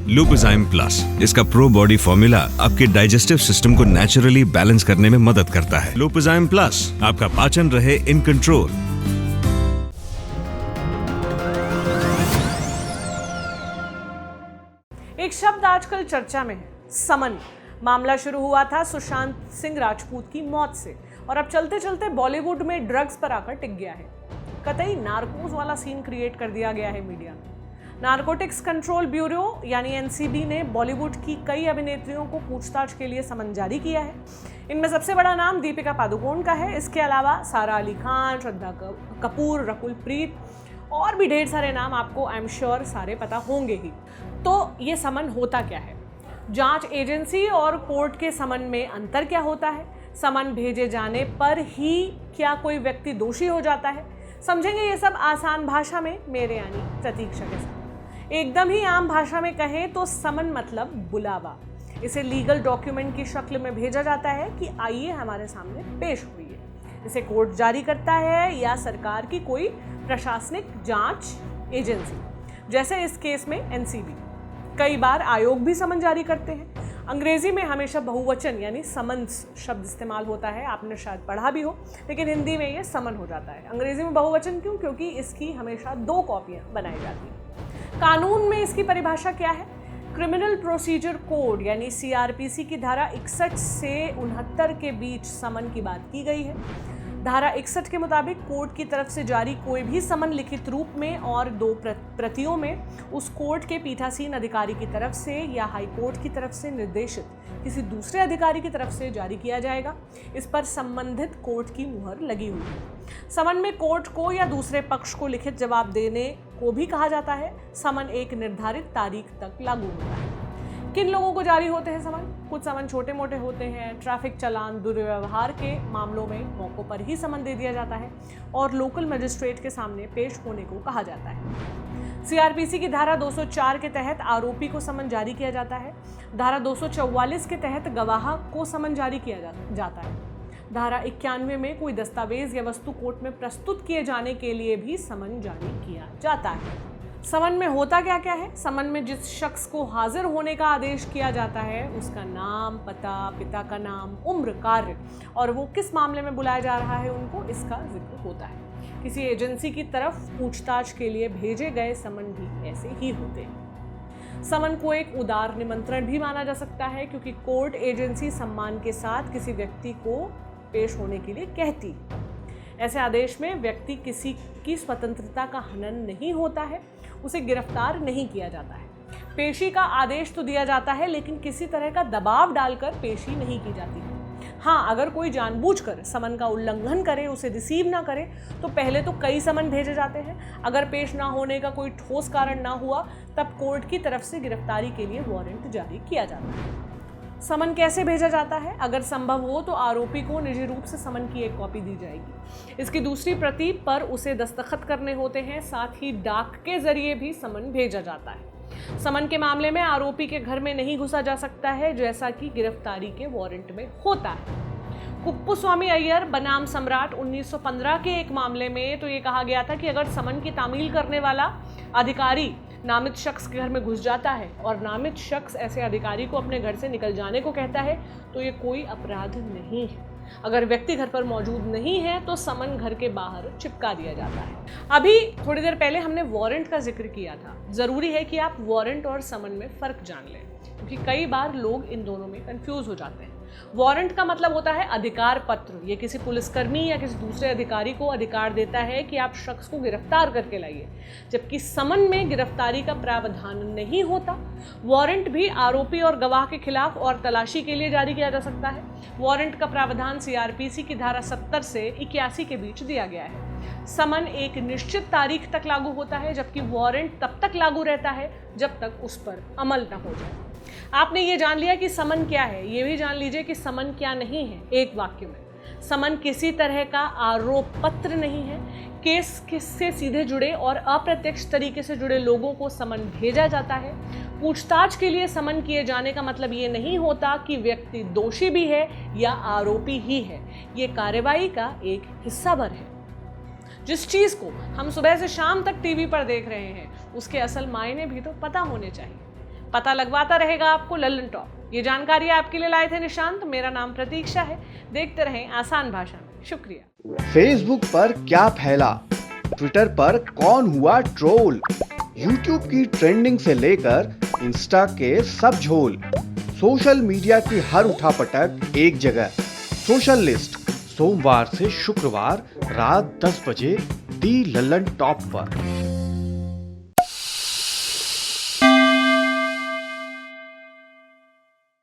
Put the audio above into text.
लुपिजाइम plus, इसका pro body formula आपके digestive system को नेचुरली बैलेंस करने में मदद करता है। लुपिजाइम प्लस, आपका पाचन रहे इन कंट्रोल। एक शब्द आजकल चर्चा में है, समन। मामला शुरू हुआ था सुशांत सिंह राजपूत की मौत से और अब चलते चलते बॉलीवुड में ड्रग्स पर आकर टिक गया है। कतई नार्कोस वाला सीन क्रिएट कर दिया गया है मीडिया में। नारकोटिक्स कंट्रोल ब्यूरो यानी एनसीबी ने बॉलीवुड की कई अभिनेत्रियों को पूछताछ के लिए समन जारी किया है। इनमें सबसे बड़ा नाम दीपिका पादुकोण का है। इसके अलावा सारा अली खान, श्रद्धा कपूर, रकुल प्रीत और भी ढेर सारे नाम आपको आई एम श्योर सारे पता होंगे ही। तो ये समन होता क्या है? जांच एजेंसी और कोर्ट के समन में अंतर क्या होता है? समन भेजे जाने पर ही क्या कोई व्यक्ति दोषी हो जाता है? समझेंगे ये सब आसान भाषा में मेरे यानी प्रतीक्षा के साथ। एकदम ही आम भाषा में कहें तो समन मतलब बुलावा। इसे लीगल डॉक्यूमेंट की शक्ल में भेजा जाता है कि आइए हमारे सामने पेश होइए। इसे कोर्ट जारी करता है या सरकार की कोई प्रशासनिक जांच एजेंसी, जैसे इस केस में एनसीबी। कई बार आयोग भी समन जारी करते हैं। अंग्रेजी में हमेशा बहुवचन यानी समन्स शब्द इस्तेमाल होता है, आपने शायद पढ़ा भी हो, लेकिन हिंदी में ये समन हो जाता है। अंग्रेजी में बहुवचन क्यों? क्योंकि इसकी हमेशा 2 कॉपियां बनाई जाती हैं। कानून में इसकी परिभाषा क्या है? क्रिमिनल प्रोसीजर कोड यानी सीआरपीसी की धारा 61 से 69 के बीच समन की बात की गई है। धारा 61 के मुताबिक कोर्ट की तरफ से जारी कोई भी समन लिखित रूप में और 2 प्रतियों में उस कोर्ट के पीठासीन अधिकारी की तरफ से या हाई कोर्ट की तरफ से निर्देशित किसी दूसरे अधिकारी की तरफ से जारी किया जाएगा। इस पर संबंधित कोर्ट की मुहर लगी हुई है। समन में कोर्ट को या दूसरे पक्ष को लिखित जवाब देने को भी कहा जाता है। समन एक निर्धारित तारीख तक लागू होता है। किन लोगों को जारी होते हैं समन? कुछ समन छोटे मोटे होते हैं। ट्रैफिक चालान, दुर्व्यवहार के मामलों में मौकों पर ही समन दे दिया जाता है और लोकल मजिस्ट्रेट के सामने पेश होने को कहा जाता है। सीआरपीसी की धारा 204 के तहत आरोपी को समन जारी किया जाता है। धारा 244 के तहत गवाह को समन जारी किया जाता है। धारा 91 में कोई दस्तावेज या वस्तु कोर्ट में प्रस्तुत किए जाने के लिए भी समन जारी किया जाता है। समन में होता क्या क्या है? समन में जिस शख्स को हाजिर होने का आदेश किया जाता है उसका नाम, पता, पिता का नाम, उम्र, कार्य और वो किस मामले में बुलाया जा रहा है उनको इसका जिक्र होता है। किसी एजेंसी की तरफ पूछताछ के लिए भेजे गए समन भी ऐसे ही होते हैं। समन को एक उदार निमंत्रण भी माना जा सकता है क्योंकि कोर्ट एजेंसी सम्मान के साथ किसी व्यक्ति को पेश होने के लिए कहती है। ऐसे आदेश में व्यक्ति किसी की स्वतंत्रता का हनन नहीं होता है, उसे गिरफ्तार नहीं किया जाता है। पेशी का आदेश तो दिया जाता है लेकिन किसी तरह का दबाव डालकर पेशी नहीं की जाती है। हाँ, अगर कोई जानबूझकर समन का उल्लंघन करे, उसे रिसीव ना करे तो पहले तो कई समन भेजे जाते हैं। अगर पेश ना होने का कोई ठोस कारण ना हुआ तब कोर्ट की तरफ से गिरफ्तारी के लिए वारंट जारी किया जाता है। समन कैसे भेजा जाता है? अगर संभव हो तो आरोपी को निजी रूप से समन की एक कॉपी दी जाएगी। इसकी दूसरी प्रति पर उसे दस्तखत करने होते हैं। साथ ही डाक के जरिए भी समन भेजा जाता है। समन के मामले में आरोपी के घर में नहीं घुसा जा सकता है जैसा कि गिरफ्तारी के वारंट में होता है। कुप्पुस्वामी अय्यर बनाम सम्राट 1915 के एक मामले में तो ये कहा गया था कि अगर समन की तामील करने वाला अधिकारी नामित शख्स के घर में घुस जाता है और नामित शख्स ऐसे अधिकारी को अपने घर से निकल जाने को कहता है तो ये कोई अपराध नहीं है। अगर व्यक्ति घर पर मौजूद नहीं है तो समन घर के बाहर चिपका दिया जाता है। अभी थोड़ी देर पहले हमने वारंट का जिक्र किया था। जरूरी है कि आप वारंट और समन में फर्क जान लें क्योंकि कई बार लोग इन दोनों में कंफ्यूज हो जाते हैं। वारंट का मतलब होता है अधिकार पत्र। ये किसी पुलिसकर्मी या किसी दूसरे अधिकारी को अधिकार देता है कि आप शख्स को गिरफ्तार करके लाइए, जबकि समन में गिरफ्तारी का प्रावधान नहीं होता। वारंट भी आरोपी और गवाह के खिलाफ और तलाशी के लिए जारी किया जा सकता है। वारंट का प्रावधान सीआरपीसी की धारा 70 से 81 के बीच दिया गया है। समन एक निश्चित तारीख तक लागू होता है जबकि वारंट तब तक लागू रहता है जब तक उस पर अमल न हो जाए। आपने ये जान लिया कि समन क्या है, ये भी जान लीजिए कि समन क्या नहीं है। एक वाक्य में, समन किसी तरह का आरोप पत्र नहीं है। केस से सीधे जुड़े और अप्रत्यक्ष तरीके से जुड़े लोगों को समन भेजा जाता है। पूछताछ के लिए समन किए जाने का मतलब ये नहीं होता कि व्यक्ति दोषी भी है या आरोपी ही है। ये कार्रवाई का एक हिस्सा भर है। जिस चीज को हम सुबह से शाम तक टीवी पर देख रहे हैं उसके असल मायने भी तो पता होने चाहिए। पता लगवाता रहेगा आपको लल्लन टॉप। ये जानकारी आपके लिए लाए थे निशांत। मेरा नाम प्रतीक्षा है। देखते रहें आसान भाषा में। शुक्रिया। फेसबुक पर क्या फैला, ट्विटर पर कौन हुआ ट्रोल, यूट्यूब की ट्रेंडिंग से लेकर इंस्टा के सब झोल, सोशल मीडिया की हर उठापटक एक जगह। सोशल लिस्ट सोमवार से शुक्रवार रात 10 बजे दी लल्लन टॉप पर।